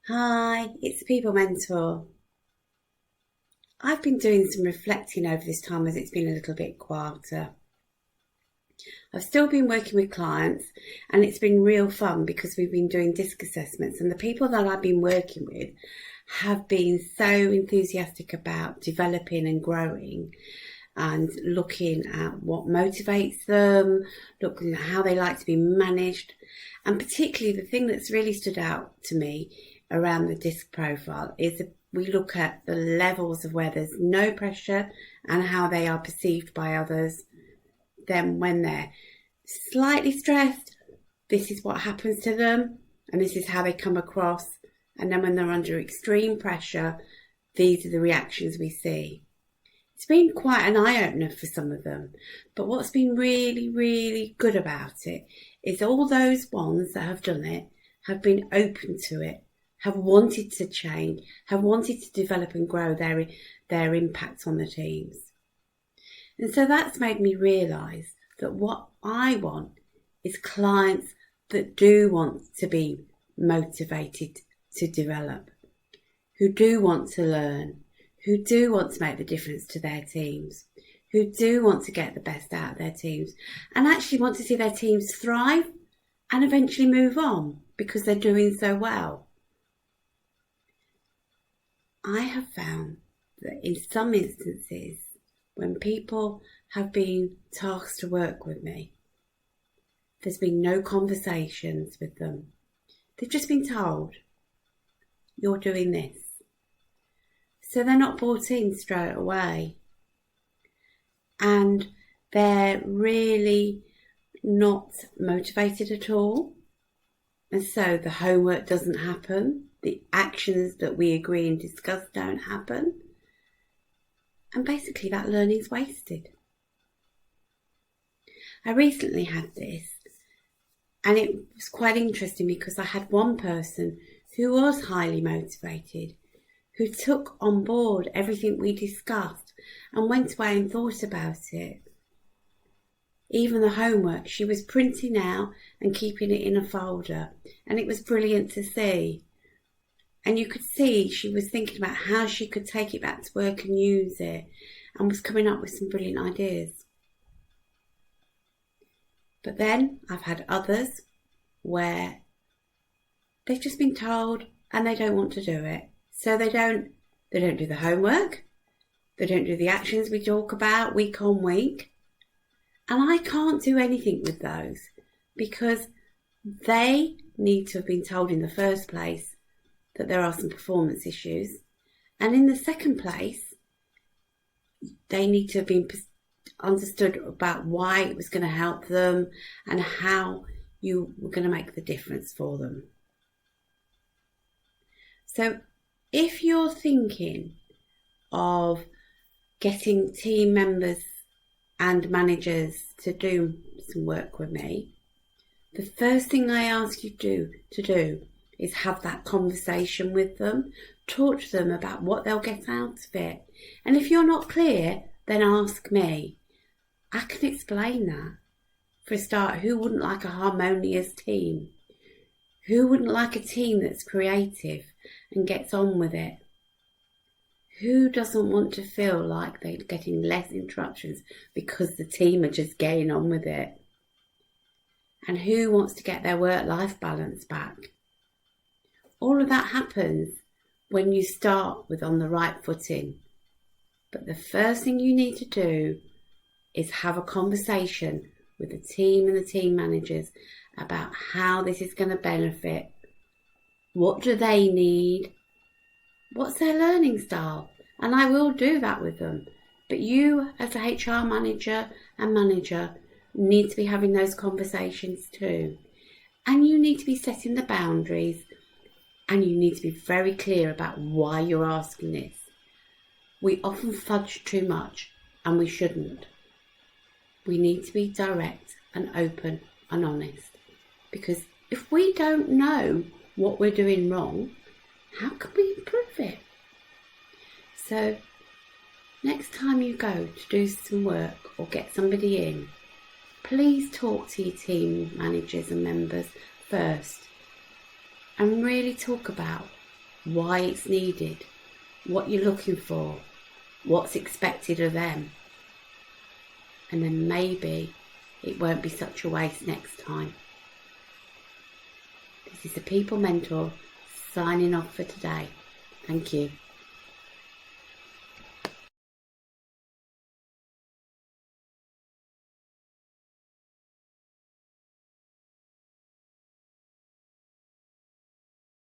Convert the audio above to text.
Hi, it's the People Mentor. I've been doing some reflecting over this time as it's been a little bit quieter. I've still been working with clients and it's been real fun because we've been doing disc assessments, and the people that I've been working with have been so enthusiastic about developing and growing and looking at what motivates them, looking at how they like to be managed. And particularly the thing that's really stood out to me around the disc profile is that we look at the levels of where there's no pressure and how they are perceived by others. Then when they're slightly stressed, this is what happens to them and this is how they come across. And then when they're under extreme pressure, these are the reactions we see. It's been quite an eye-opener for some of them. But what's been really, really good about it is all those ones that have done it have been open to it, have wanted to change, have wanted to develop and grow their impact on the teams. And so that's made me realise that what I want is clients that do want to be motivated to develop, who do want to learn, who do want to make the difference to their teams, who do want to get the best out of their teams and actually want to see their teams thrive and eventually move on because they're doing so well. I have found that in some instances, when people have been tasked to work with me, there's been no conversations with them. They've just been told, you're doing this. So they're not brought in straight away. And they're really not motivated at all. And so the homework doesn't happen. The actions that we agree and discuss don't happen. And basically that learning's wasted. I recently had this, and it was quite interesting because I had one person who was highly motivated, who took on board everything we discussed and went away and thought about it. Even the homework she was printing out and keeping it in a folder, and it was brilliant to see. And you could see she was thinking about how she could take it back to work and use it, and was coming up with some brilliant ideas. But then I've had others where they've just been told and they don't want to do it. So they don't do the homework, they don't do the actions we talk about week on week. And I can't do anything with those because they need to have been told in the first place that there are some performance issues. And in the second place, they need to have been understood about why it was going to help them and how you were going to make the difference for them. So if you're thinking of getting team members and managers to do some work with me, the first thing I ask you to do is have that conversation with them, talk to them about what they'll get out of it. And if you're not clear, then ask me. I can explain that. For a start, who wouldn't like a harmonious team? Who wouldn't like a team that's creative and gets on with it? Who doesn't want to feel like they're getting less interruptions because the team are just getting on with it? And who wants to get their work-life balance back? All of that happens when you start with on the right footing. But the first thing you need to do is have a conversation with the team and the team managers about how this is going to benefit. What do they need? What's their learning style? And I will do that with them. But you as a HR manager and manager need to be having those conversations too. And you need to be setting the boundaries, and you need to be very clear about why you're asking this. We often fudge too much, and we shouldn't. We need to be direct and open and honest. Because if we don't know what we're doing wrong, how can we improve it? So next time you go to do some work or get somebody in, please talk to your team managers and members first and really talk about why it's needed, what you're looking for, what's expected of them. And then maybe it won't be such a waste next time. This is the People Mentor signing off for today. Thank you.